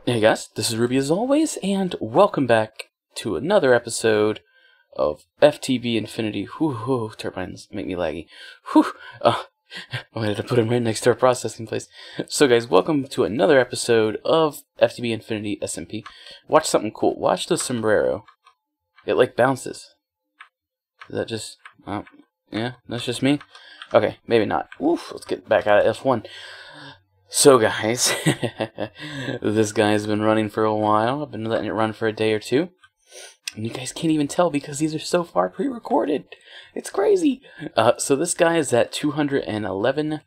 Hey guys, this is Ruby as always, and welcome back to another episode of FTB Infinity. Whew, turbines make me laggy. Whew, I wanted to put them right next to our processing place. So guys, welcome to another episode of FTB Infinity SMP. Watch something cool. Watch the sombrero. It like bounces. Is that just... yeah, that's just me? Okay, maybe not. Oof, let's get back out of F1. So guys, this guy's been running for a while. I've been letting it run for a day or two. And you guys can't even tell because these are so far pre-recorded. It's crazy. So this guy is at 211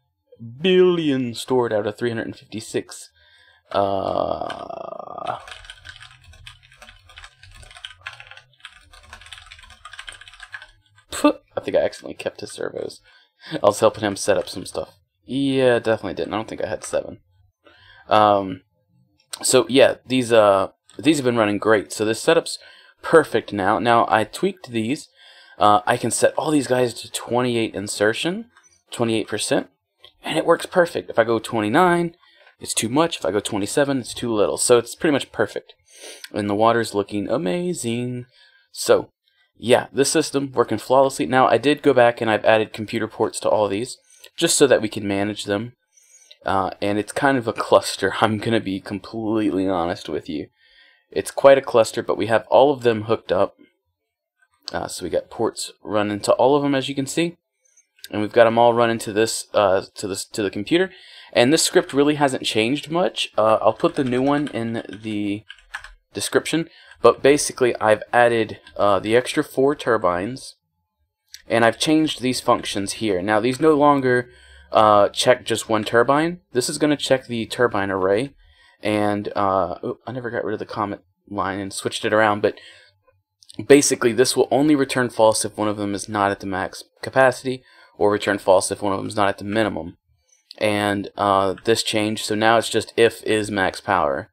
billion stored out of 356. I think I accidentally kept his servos. I was helping him set up some stuff. Yeah, definitely didn't. I don't think I had 7. So yeah, these have been running great. So this setup's perfect now. Now I tweaked these. I can set all these guys to 28 insertion, 28%, and it works perfect. If I go 29, it's too much. If I go 27, it's too little. So it's pretty much perfect. And the water's looking amazing. So yeah, this system working flawlessly. Now I did go back and I've added computer ports to all of these, just so that we can manage them. And it's kind of a cluster, I'm going to be completely honest with you. It's quite a cluster, but we have all of them hooked up. So we got ports running to all of them, as you can see. And we've got them all running to this, to the computer. And this script really hasn't changed much. I'll put the new one in the description. But basically, I've added the extra 4 turbines. And I've changed these functions here. Now, these no longer check just one turbine. This is going to check the turbine array. And I never got rid of the comment line and switched it around. But basically, this will only return false if one of them is not at the max capacity, or return false if one of them is not at the minimum. And this changed. So now it's just if is max power.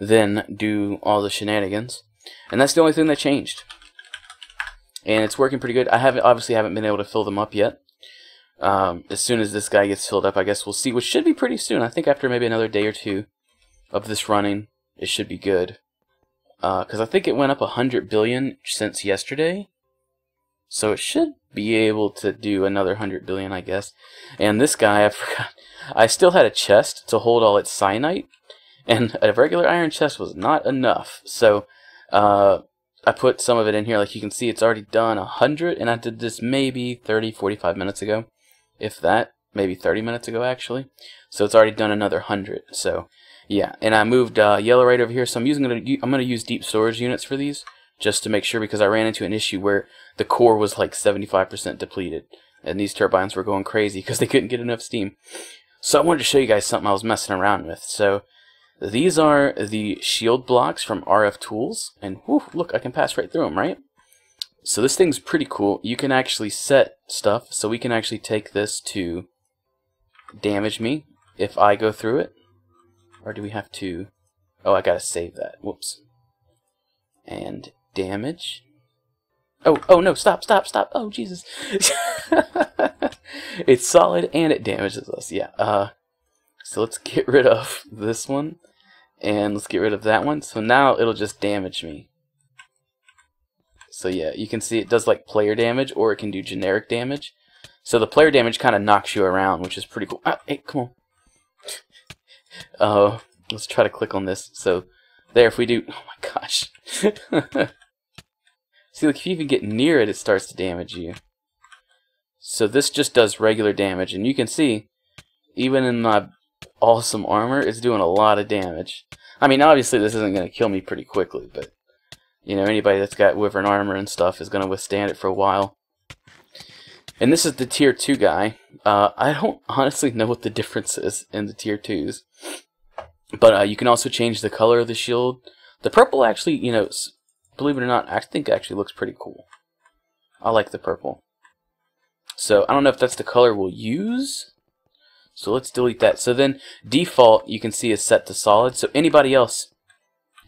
Then do all the shenanigans. And that's the only thing that changed. And it's working pretty good. I obviously haven't been able to fill them up yet. As soon as this guy gets filled up, I guess we'll see, which should be pretty soon. I think after maybe another day or 2 of this running, it should be good. Because I think it went up 100 billion since yesterday. So it should be able to do another 100 billion, I guess. And this guy, I forgot. I still had a chest to hold all its cyanite. And a regular iron chest was not enough. So, I put some of it in here. Like you can see, it's already done 100, and I did this maybe 30, 45 minutes ago. If that, maybe 30 minutes ago, actually. So it's already done another 100. So, yeah. And I moved yellow right over here. So I'm gonna use deep storage units for these, just to make sure, because I ran into an issue where the core was like 75% depleted. And these turbines were going crazy because they couldn't get enough steam. So I wanted to show you guys something I was messing around with. So these are the shield blocks from RF Tools, and whew, look, I can pass right through them, right? So this thing's pretty cool. You can actually set stuff, so we can actually take this to damage me if I go through it. Or do we have to... Oh, I gotta save that. Whoops. And damage. Oh no, stop. Oh, Jesus. It's solid and it damages us, yeah. So let's get rid of this one. And let's get rid of that one. So now it'll just damage me. So yeah, you can see it does like player damage, or it can do generic damage. So the player damage kind of knocks you around, which is pretty cool. Ah, hey, come on. Let's try to click on this. So there, if we do... Oh my gosh. See, like if you even get near it, it starts to damage you. So this just does regular damage. And you can see, even in my awesome armor, it's doing a lot of damage. I mean, obviously this isn't going to kill me pretty quickly, but you know, anybody that's got wyvern armor and stuff is going to withstand it for a while. And this is the tier 2 guy. I don't honestly know what the difference is in the tier 2s, but you can also change the color of the shield. The purple actually, you know, believe it or not, I think actually looks pretty cool. I like the purple. So I don't know if that's the color we'll use. So let's delete that. So then default, you can see, is set to solid. So anybody else,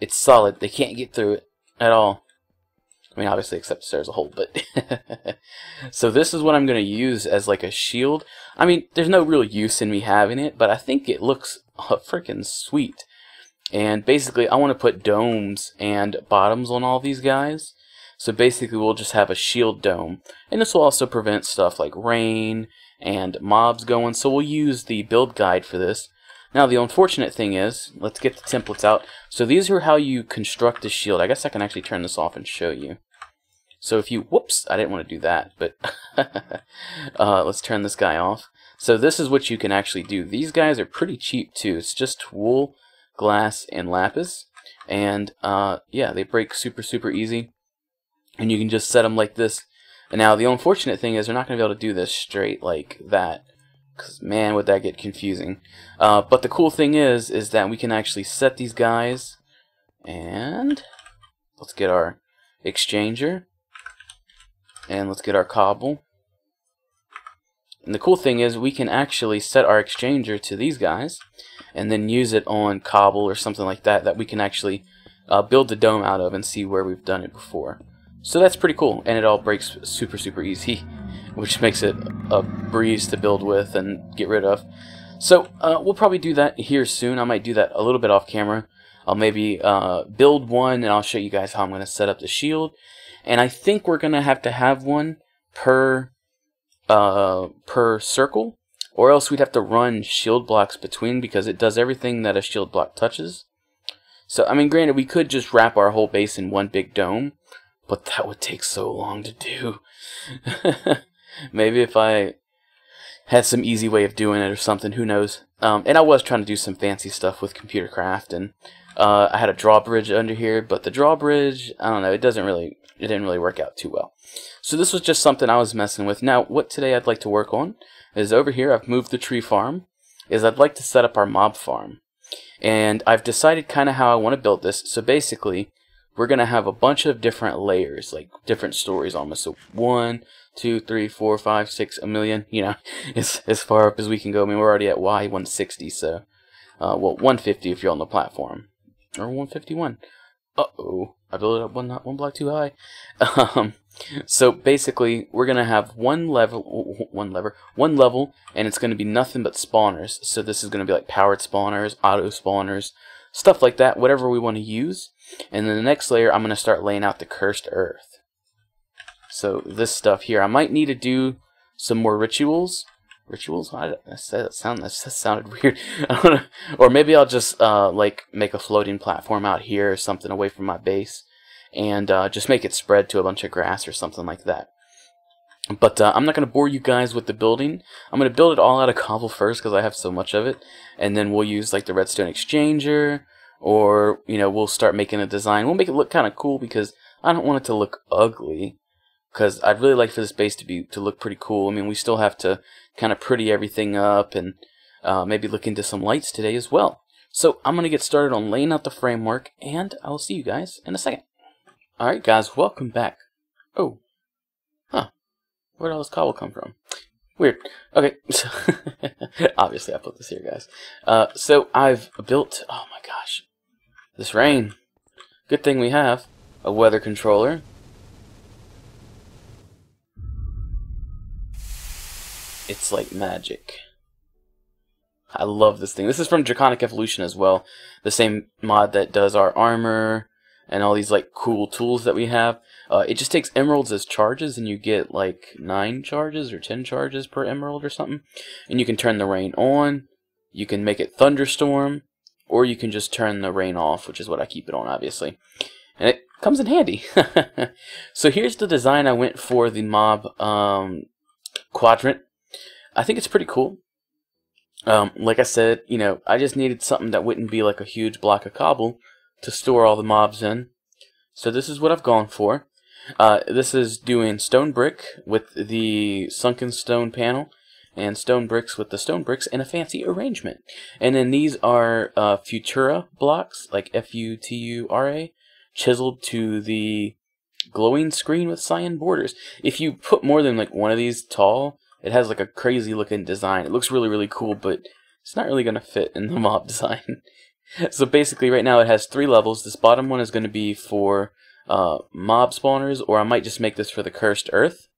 it's solid. They can't get through it at all. I mean, obviously, except there's a hole, but... So this is what I'm going to use as like a shield. I mean, there's no real use in me having it, but I think it looks freaking sweet. And basically, I want to put domes and bottoms on all these guys. So basically, we'll just have a shield dome. And this will also prevent stuff like rain and mobs going. So we'll use the build guide for this. Now, the unfortunate thing is, let's get the templates out. So these are how you construct a shield. I guess I can actually turn this off and show you. So if you, whoops, I didn't want to do that, but let's turn this guy off. So this is what you can actually do. These guys are pretty cheap too. It's just wool, glass, and lapis. And yeah, they break super easy. And you can just set them like this. And now the unfortunate thing is they're not going to be able to do this straight like that. Because man, would that get confusing. But the cool thing is that we can actually set these guys. And let's get our exchanger. And let's get our cobble. And the cool thing is we can actually set our exchanger to these guys. And then use it on cobble or something like that. That we can actually build the dome out of and see where we've done it before. So that's pretty cool. And it all breaks super easy. Which makes it a breeze to build with and get rid of. So we'll probably do that here soon. I might do that a little bit off camera. I'll maybe build one and I'll show you guys how I'm going to set up the shield. And I think we're going to have one per circle, or else we'd have to run shield blocks between, because it does everything that a shield block touches. So I mean, granted, we could just wrap our whole base in one big dome, but that would take so long to do. Maybe if I had some easy way of doing it or something, who knows. And I was trying to do some fancy stuff with computer craft, and I had a drawbridge under here, but the drawbridge, I don't know, it didn't really work out too well. So this was just something I was messing with. Now, what today I'd like to work on is over here, I've moved the tree farm, is I'd like to set up our mob farm. And I've decided kind of how I want to build this. So basically, we're going to have a bunch of different layers, like different stories almost. So 1, 2, 3, 4, 5, 6, a million, you know, as far up as we can go. I mean, we're already at Y160, so, well, 150 if you're on the platform, or 151. Uh-oh, I built it up one block too high. So basically, we're gonna have one level, and it's gonna be nothing but spawners. So this is gonna be like powered spawners, auto spawners, stuff like that, whatever we want to use. And then the next layer, I'm gonna start laying out the cursed earth. So this stuff here, I might need to do some more rituals. Rituals? That sounded weird. I don't know. Or maybe I'll just like make a floating platform out here or something away from my base, and just make it spread to a bunch of grass or something like that. But I'm not going to bore you guys with the building. I'm going to build it all out of cobble first because I have so much of it, and then we'll use like the redstone exchanger, or you know, we'll start making a design. We'll make it look kind of cool because I don't want it to look ugly. Because I'd really like for this base to look pretty cool. I mean, we still have to kind of pretty everything up, and maybe look into some lights today as well. So I'm going to get started on laying out the framework, and I'll see you guys in a second. Alright guys, welcome back. Oh. Huh. Where'd all this cobble come from? Weird. Okay. Obviously I put this here, guys. So I've built, oh my gosh, this rain. Good thing we have a weather controller. It's like magic. I love this thing. This is from Draconic Evolution as well. The same mod that does our armor and all these like cool tools that we have. It just takes emeralds as charges, and you get like 9 charges or 10 charges per emerald or something. And you can turn the rain on, you can make it thunderstorm, or you can just turn the rain off, which is what I keep it on, obviously. And it comes in handy. So here's the design I went for the mob quadrant. I think it's pretty cool. Like I said, you know, I just needed something that wouldn't be like a huge block of cobble to store all the mobs in. So this is what I've gone for. This is doing stone brick with the sunken stone panel, and stone bricks with the stone bricks in a fancy arrangement. And then these are Futura blocks, like F-U-T-U-R-A, chiseled to the glowing screen with cyan borders. If you put more than like one of these tall, it has like a crazy looking design. It looks really cool, but it's not really going to fit in the mob design. So basically right now it has 3 levels. This bottom one is going to be for mob spawners, or I might just make this for the cursed earth.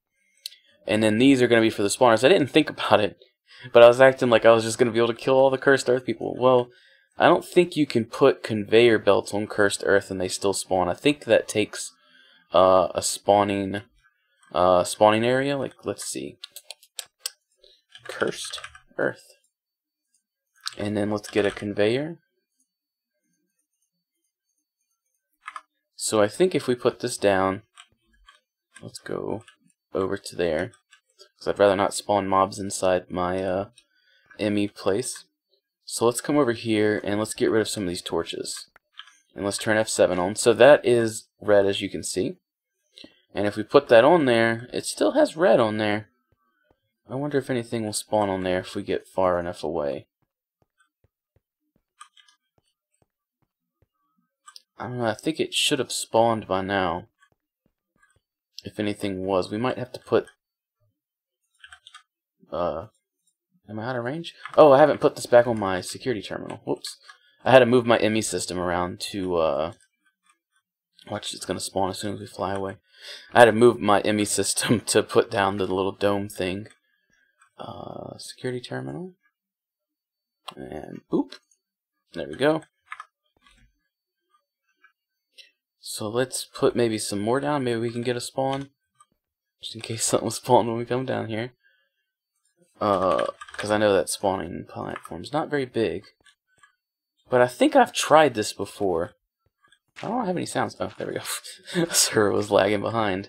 And then these are going to be for the spawners. I didn't think about it, but I was acting like I was just going to be able to kill all the cursed earth people. Well, I don't think you can put conveyor belts on cursed earth and they still spawn. I think that takes a spawning area. Like, let's see, cursed earth, and then let's get a conveyor. So I think if we put this down, let's go over to there, because I'd rather not spawn mobs inside my ME place. So let's come over here and let's get rid of some of these torches. And let's turn F7 on. So that is red, as you can see. And if we put that on there, it still has red on there. I wonder if anything will spawn on there if we get far enough away. I don't know, I think it should have spawned by now. If anything was. We might have to put... am I out of range? Oh, I haven't put this back on my security terminal. Whoops. I had to move my ME system around to, watch, it's going to spawn as soon as we fly away. I had to move my ME system to put down the little dome thing. Security terminal. And, boop. There we go. So let's put maybe some more down. Maybe we can get a spawn. Just in case something will spawn when we come down here. Because I know that spawning platform's not very big. But I think I've tried this before. I don't have any sounds. Oh, there we go. Server was lagging behind.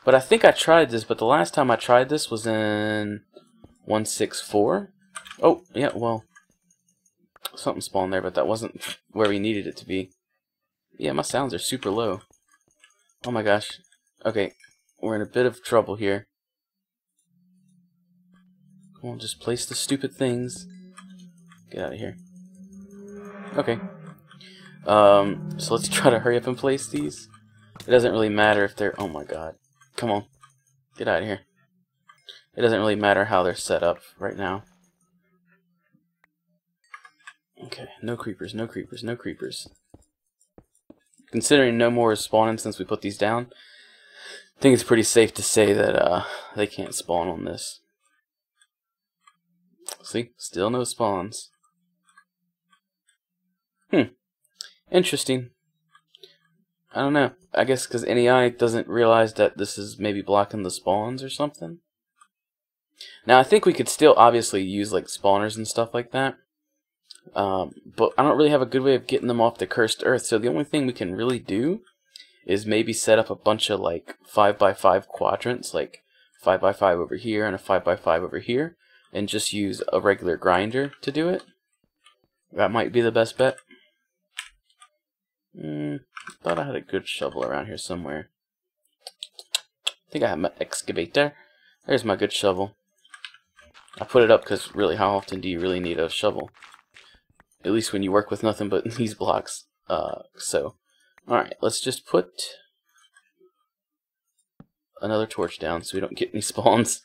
But I think I tried this, but the last time I tried this was in 1.6.4. Oh, yeah, well, something spawned there, but that wasn't where we needed it to be. Yeah, my sounds are super low. Oh my gosh. Okay, we're in a bit of trouble here. Come on, just place the stupid things. Get out of here. Okay. So let's try to hurry up and place these. It doesn't really matter if they're... Oh my god. Come on. Get out of here. It doesn't really matter how they're set up right now. Okay, no creepers, no creepers, no creepers. Considering no more is spawning since we put these down, I think it's pretty safe to say that they can't spawn on this. See? Still no spawns. Interesting. I don't know. I guess because NEI doesn't realize that this is maybe blocking the spawns or something. Now, I think we could still obviously use like spawners and stuff like that. But I don't really have a good way of getting them off the cursed earth, so the only thing we can really do is maybe set up a bunch of like 5x5 quadrants, like 5x5 over here and a 5x5 over here, and just use a regular grinder to do it. That might be the best bet. Thought I had a good shovel around here somewhere. I think I have my excavator. There's my good shovel. I put it up because really, how often do you really need a shovel? At least when you work with nothing but these blocks. Alright, let's just put another torch down so we don't get any spawns.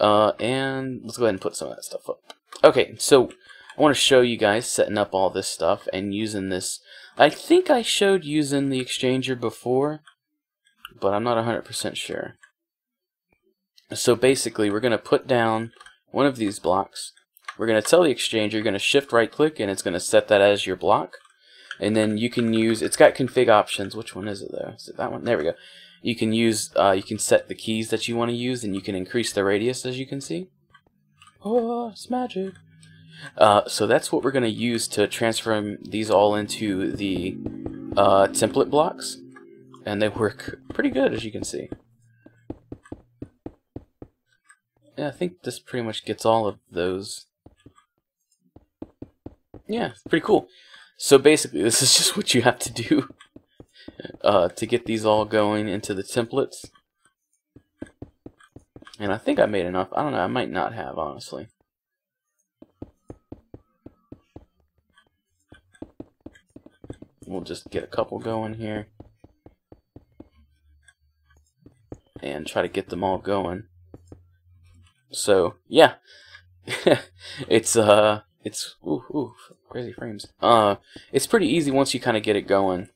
And let's go ahead and put some of that stuff up. Okay, so I want to show you guys setting up all this stuff and using this. I think I showed using the exchanger before, but I'm not 100% sure. So basically, we're going to put down one of these blocks. We're going to tell the exchanger, you're going to shift right click, and it's going to set that as your block. And then you can use, it's got config options. Which one is it though? Is it that one? There we go. You can use, you can set the keys that you want to use, and you can increase the radius, as you can see. Oh, it's magic. So that's what we're going to use to transform these all into the template blocks. And they work pretty good, as you can see. Yeah, I think this pretty much gets all of those. Yeah, pretty cool. So basically, this is just what you have to do to get these all going into the templates. And I think I made enough. I don't know, I might not have, honestly. We'll just get a couple going here. And try to get them all going. So, yeah. It's crazy frames. It's pretty easy once you kind of get it going.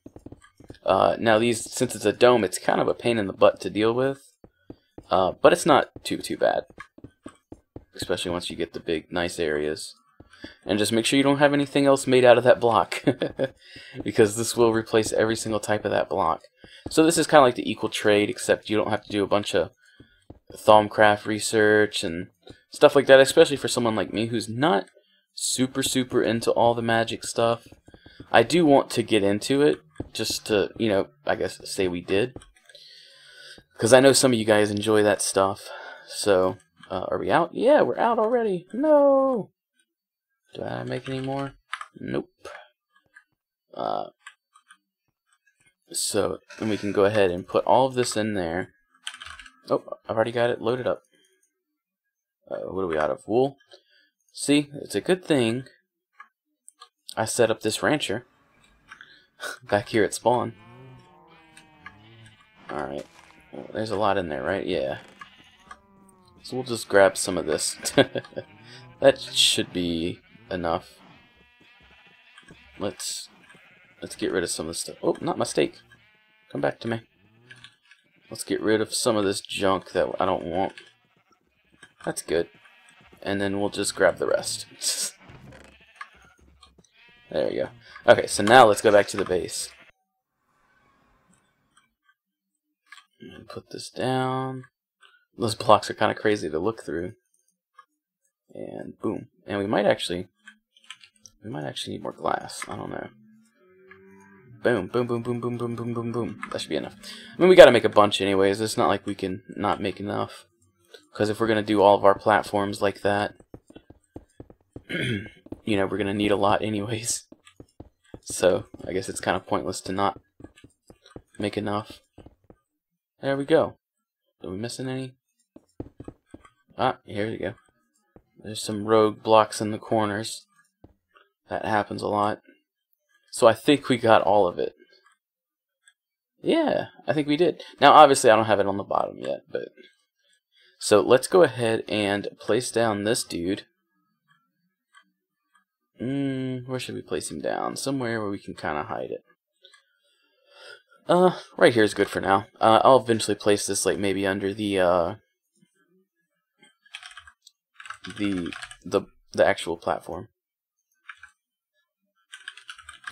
Now these, since it's a dome, it's kind of a pain in the butt to deal with. But it's not too bad. Especially once you get the big, nice areas. And just make sure you don't have anything else made out of that block. Because this will replace every single type of that block. So this is kind of like the equal trade, except you don't have to do a bunch of Thaumcraft research and stuff like that, especially for someone like me who's not super into all the magic stuff. I do want to get into it, just to, you know, I guess say we did. Because I know some of you guys enjoy that stuff. So, are we out? Yeah, we're out already. No! Do I make any more? Nope. So, then we can go ahead and put all of this in there. Oh, I've already got it loaded up. What are we out of? Wool? See, it's a good thing I set up this rancher back here at spawn. Alright. Well, there's a lot in there, right? Yeah. So we'll just grab some of this. That should be enough. Let's get rid of some of this stuff. Oh, not my steak. Come back to me. Let's get rid of some of this junk that I don't want. That's good. And then we'll just grab the rest. There we go. Okay, so now let's go back to the base. And put this down. Those blocks are kind of crazy to look through. And boom. And we might actually need more glass. I don't know. Boom, boom, boom, boom, boom, boom, boom, boom, boom. That should be enough. I mean, we gotta make a bunch anyways. It's not like we can not make enough. Because if we're gonna do all of our platforms like that, you know, we're gonna need a lot anyways. So, I guess it's kind of pointless to not make enough. There we go. Are we missing any? Ah, here we go. There's some rogue blocks in the corners. That happens a lot. So I think we got all of it. Yeah, I think we did. Now, obviously, I don't have it on the bottom yet, but... So, let's go ahead and place down this dude. Where should we place him down? Somewhere where we can kind of hide it. Right here is good for now. I'll eventually place this, like, maybe under the actual platform.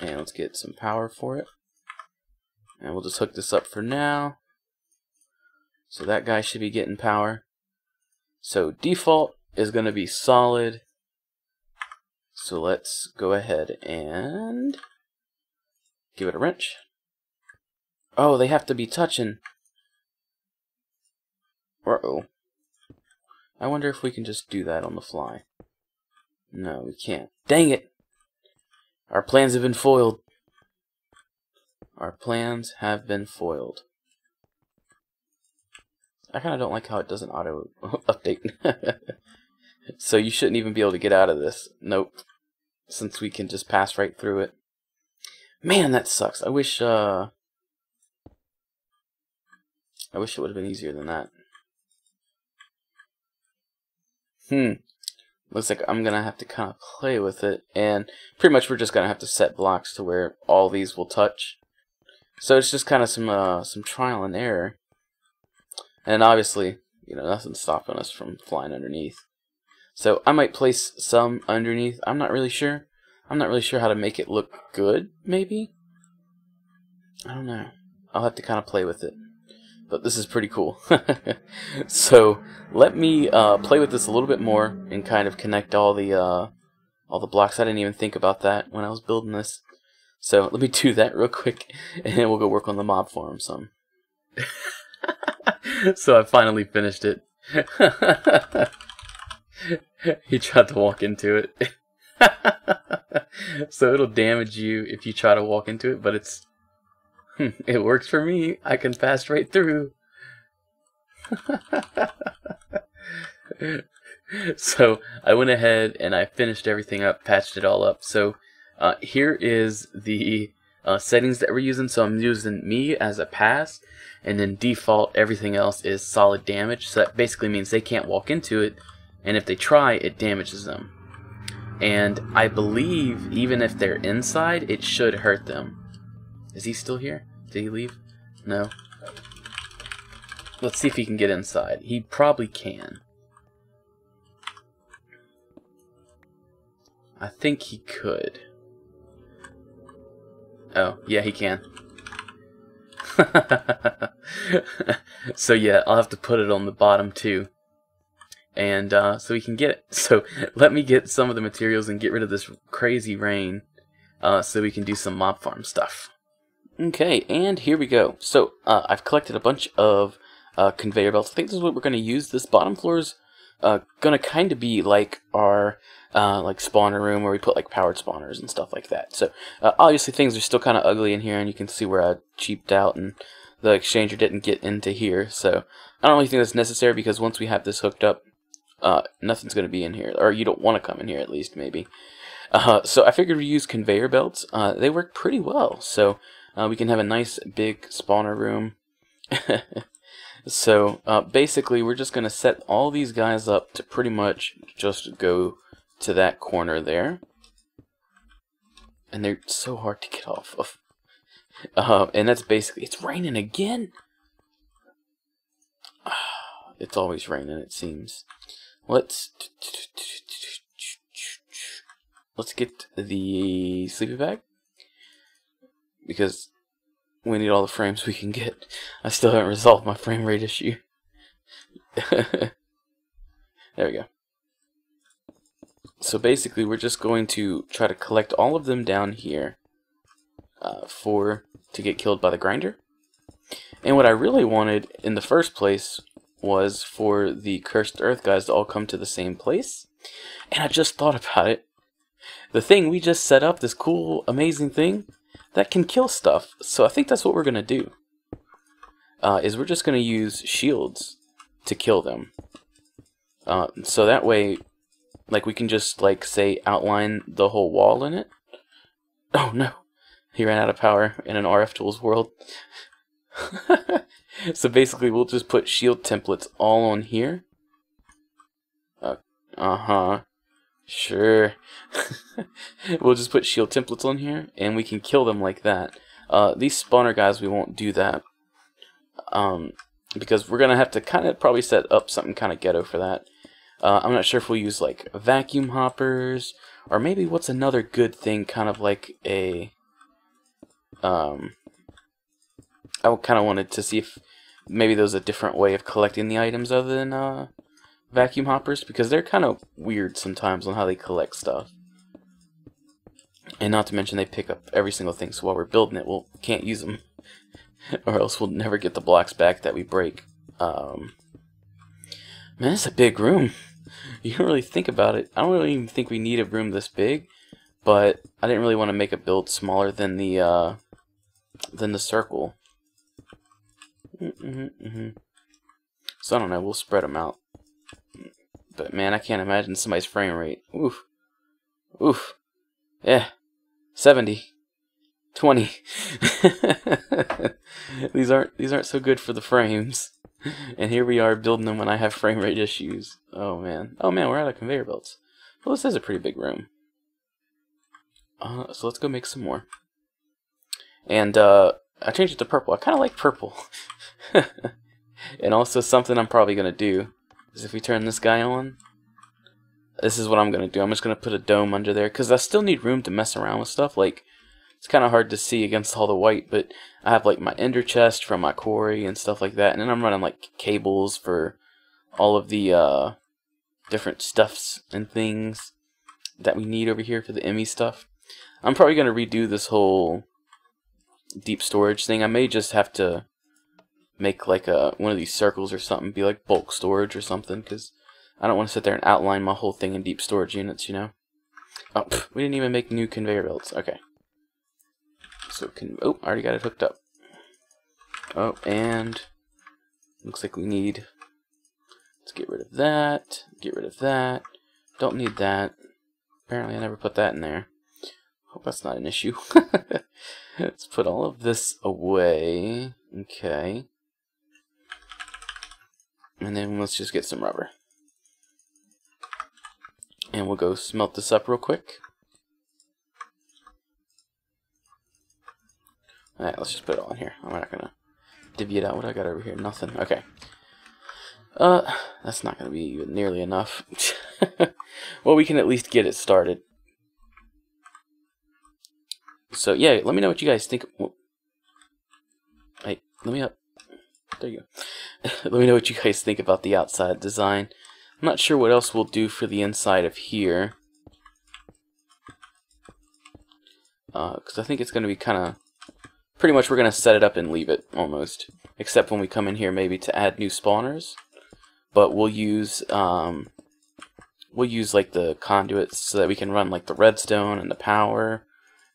And let's get some power for it. And we'll just hook this up for now. So that guy should be getting power. So default is going to be solid. So let's go ahead and give it a wrench. Oh, they have to be touching. Uh-oh. I wonder if we can just do that on the fly. No, we can't. Dang it! Our plans have been foiled. Our plans have been foiled. I kind of don't like how it doesn't auto update. So you shouldn't even be able to get out of this. Nope. Since we can just pass right through it. Man, that sucks. I wish it would have been easier than that. Looks like I'm gonna have to kind of play with it, and pretty much we're just gonna have to set blocks to where all these will touch. So it's just kind of some trial and error. And obviously, you know, nothing's stopping us from flying underneath. So I might place some underneath. I'm not really sure. I'm not really sure how to make it look good, maybe? I don't know. I'll have to kind of play with it. But this is pretty cool. So let me play with this a little bit more and kind of connect all the blocks. I didn't even think about that when I was building this. So let me do that real quick, and then we'll go work on the mob farm some. So I finally finished it. He tried to walk into it. So it'll damage you if you try to walk into it, but it works for me. I can pass right through. So I went ahead and I finished everything up, patched it all up. So here is the settings that we're using. So I'm using me as a pass, and then default everything else is solid damage. So that basically means they can't walk into it, and if they try, it damages them. And I believe even if they're inside, it should hurt them. Is he still here? Did he leave? No. Let's see if he can get inside. He probably can. I think he could. Oh, yeah, he can. So yeah, I'll have to put it on the bottom too. And so we can get it. So let me get some of the materials and get rid of this crazy rain so we can do some mob farm stuff. Okay, and here we go. So I've collected a bunch of conveyor belts. I think this is what we're going to use. This bottom floor is going to kind of be like our like spawner room where we put like powered spawners and stuff like that. So obviously things are still kind of ugly in here, and you can see where I cheaped out and the exchanger didn't get into here. So I don't really think that's necessary, because once we have this hooked up, nothing's going to be in here, or you don't want to come in here at least, maybe. So I figured we use conveyor belts. They work pretty well, so we can have a nice big spawner room. So basically we're just going to set all these guys up to pretty much just go to that corner there. And they're so hard to get off of. And that's basically, it's raining again. It's always raining, it seems. Let's get the sleeping bag, because we need all the frames we can get. I still haven't resolved my frame rate issue. There we go. So basically we're just going to try to collect all of them down here to get killed by the grinder. And what I really wanted in the first place was for the cursed earth guys to all come to the same place. And I just thought about it. The thing we just set up, this cool, amazing thing, that can kill stuff. So I think that's what we're going to do. Is we're just going to use shields to kill them. So that way, like, we can just, like, say, outline the whole wall in it. Oh no, he ran out of power in an RF Tools world. So basically we'll just put shield templates all on here. Sure. We'll just put shield templates on here, and we can kill them like that. These spawner guys, we won't do that. Because we're going to have to kind of probably set up something kind of ghetto for that. I'm not sure if we'll use like vacuum hoppers, or maybe what's another good thing, kind of like a... I kind of wanted to see if maybe there's a different way of collecting the items other than vacuum hoppers, because they're kind of weird sometimes on how they collect stuff. And not to mention they pick up every single thing, so while we're building it, we can't use them. Or else we'll never get the blocks back that we break. Man, it's a big room. You don't really think about it. I don't really even think we need a room this big, but I didn't really want to make a build smaller than the circle. So I don't know, we'll spread them out. But man, I can't imagine somebody's frame rate. Oof. Oof. Yeah. 70. 20. These aren't so good for the frames. And here we are building them when I have frame rate issues. Oh man. Oh man, we're out of conveyor belts. Well, this is a pretty big room. So let's go make some more. And I changed it to purple. I kind of like purple. And also something I'm probably going to do is if we turn this guy on, this is what I'm going to do. I'm just going to put a dome under there, because I still need room to mess around with stuff. Like, it's kind of hard to see against all the white, but I have like my ender chest from my quarry and stuff like that. And then I'm running like cables for all of the different stuffs and things that we need over here for the ME stuff. I'm probably going to redo this whole deep storage thing. I may just have to make like one of these circles or something, be like bulk storage or something, because I don't want to sit there and outline my whole thing in deep storage units, you know. Oh, we didn't even make new conveyor belts. Okay. So oh, I already got it hooked up. Oh, and looks like we need, let's get rid of that, get rid of that. Don't need that. Apparently I never put that in there. Hope that's not an issue. Let's put all of this away. Okay. And then let's just get some rubber. And we'll go smelt this up real quick. Alright, let's just put it all in here. I'm not gonna divvy it out. What do I got over here? Nothing. Okay. That's not gonna be nearly enough. Well, we can at least get it started. So yeah, let me know what you guys think. Hey, let me up. There you go. Let me know what you guys think about the outside design. I'm not sure what else we'll do for the inside of here. Because I think it's going to be kind of... Pretty much we're going to set it up and leave it, almost. Except when we come in here maybe to add new spawners. But we'll use like the conduits so that we can run like the redstone and the power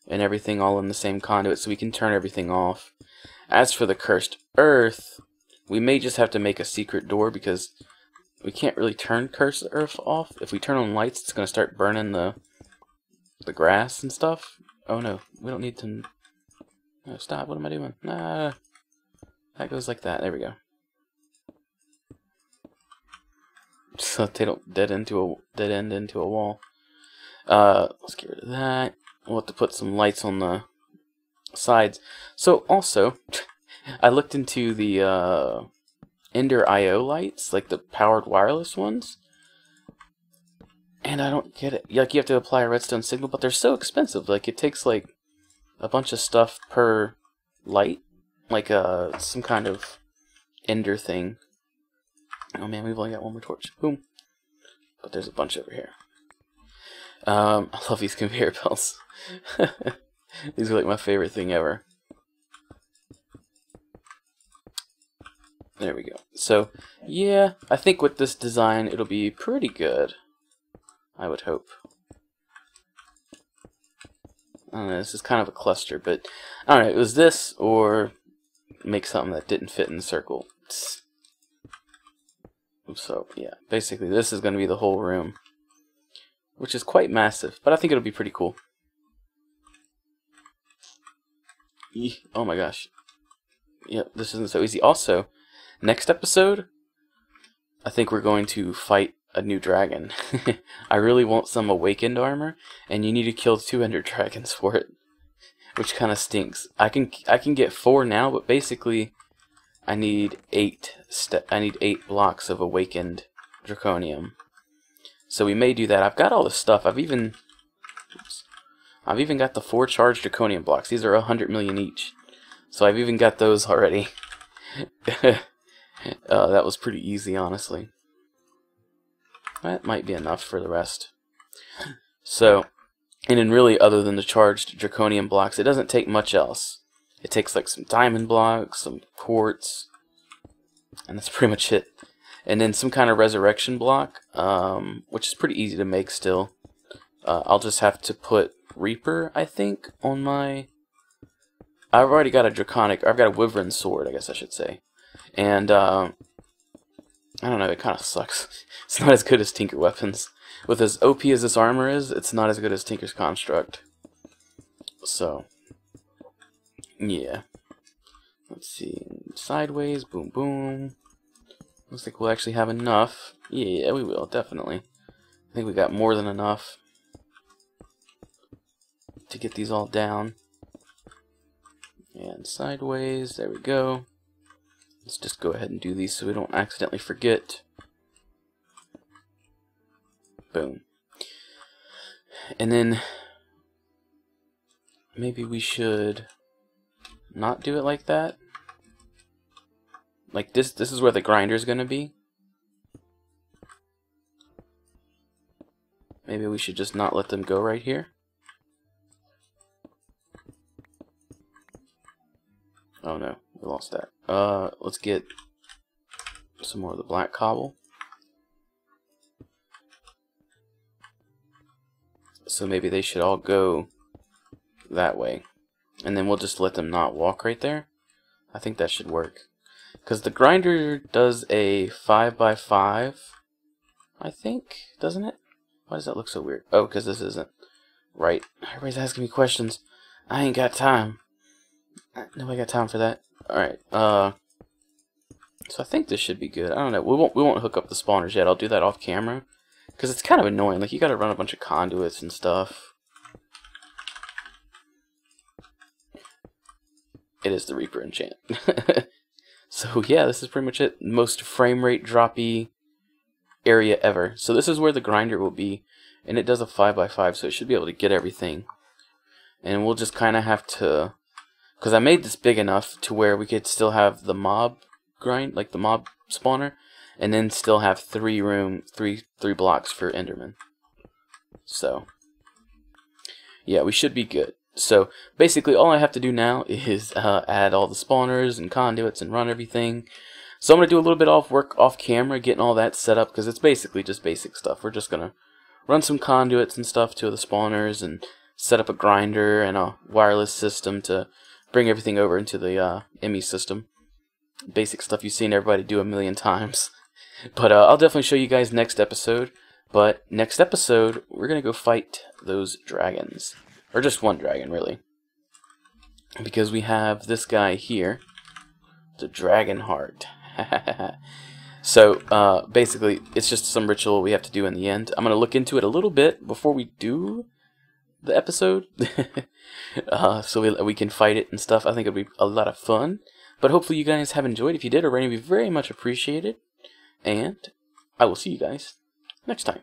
and everything all in the same conduit, so we can turn everything off. As for the cursed earth, we may just have to make a secret door because we can't really turn cursed earth off. If we turn on lights, it's going to start burning the grass and stuff. Oh no, we don't need to... No, stop, what am I doing? Nah, that goes like that, there we go. So they don't dead end into a wall. Let's get rid of that. We'll have to put some lights on the sides. So also, I looked into the Ender IO lights, like the powered wireless ones, and I don't get it. Like, you have to apply a redstone signal, but they're so expensive. Like, it takes like a bunch of stuff per light, like some kind of Ender thing. Oh man, we've only got one more torch. Boom. But there's a bunch over here. I love these conveyor belts. These are like my favorite thing ever. There we go. So, yeah, I think with this design it'll be pretty good. I would hope. I don't know, this is kind of a cluster, but I don't know, it was this or make something that didn't fit in the circle. So, yeah, basically this is going to be the whole room, which is quite massive, but I think it'll be pretty cool. Oh my gosh. Yeah, this isn't so easy. Also, next episode, I think we're going to fight a new dragon. I really want some awakened armor, and you need to kill 200 dragons for it, which kind of stinks. I can get 4 now, but basically I need 8 blocks of awakened draconium. So we may do that. I've got all the stuff. I've even got the 4 charged draconium blocks. These are 100 million each. So I've even got those already. That was pretty easy, honestly. That might be enough for the rest. So, and then really, other than the charged draconium blocks, it doesn't take much else. It takes like some diamond blocks, some quartz, and that's pretty much it. And then some kind of resurrection block, which is pretty easy to make still. I'll just have to put Reaper, I think, on my... I've already got a draconic... I've got a wyvern sword, I guess I should say. And, I don't know, it kind of sucks. It's not as good as Tinker weapons. With as OP as this armor is, it's not as good as Tinker's construct. So, yeah. Let's see. Sideways, boom, boom. Looks like we'll actually have enough. Yeah, we will, definitely. I think we got more than enough to get these all down. And sideways, there we go. Let's just go ahead and do these so we don't accidentally forget. Boom. And then maybe we should not do it like that. Like this is where the grinder is going to be. Maybe we should just not let them go right here. Oh no, we lost that. Let's get some more of the black cobble. So maybe they should all go that way. And then we'll just let them not walk right there. I think that should work. Because the grinder does a 5x5, I think, doesn't it? Why does that look so weird? Oh, because this isn't right. Everybody's asking me questions. I ain't got time. Nobody got time for that. Alright, so I think this should be good. I don't know. We won't hook up the spawners yet. I'll do that off camera. Because it's kind of annoying. Like, you gotta run a bunch of conduits and stuff. It is the Reaper enchant. So, yeah, this is pretty much it. Most frame rate droppy area ever. So this is where the grinder will be. And it does a 5x5, so it should be able to get everything. and we'll just kind of have to, because I made this big enough to where we could still have the mob grind, like the mob spawner, and then still have three blocks for Enderman. So yeah, we should be good. So basically all I have to do now is add all the spawners and conduits and run everything. So I'm going to do a little bit of work off camera getting all that set up, because it's basically just basic stuff. We're just going to run some conduits and stuff to the spawners and set up a grinder and a wireless system to bring everything over into the ME system. Basic stuff you've seen everybody do a million times. But I'll definitely show you guys next episode. But next episode, we're going to go fight those dragons. Or just one dragon, really. Because we have this guy here. The Dragon Heart. So, basically, it's just some ritual we have to do in the end. I'm going to look into it a little bit before we do the episode. So we can fight it and stuff. I think it'll be a lot of fun. But hopefully you guys have enjoyed. If you did, already, it'd be very much appreciated. And I will see you guys next time.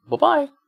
Bye-bye.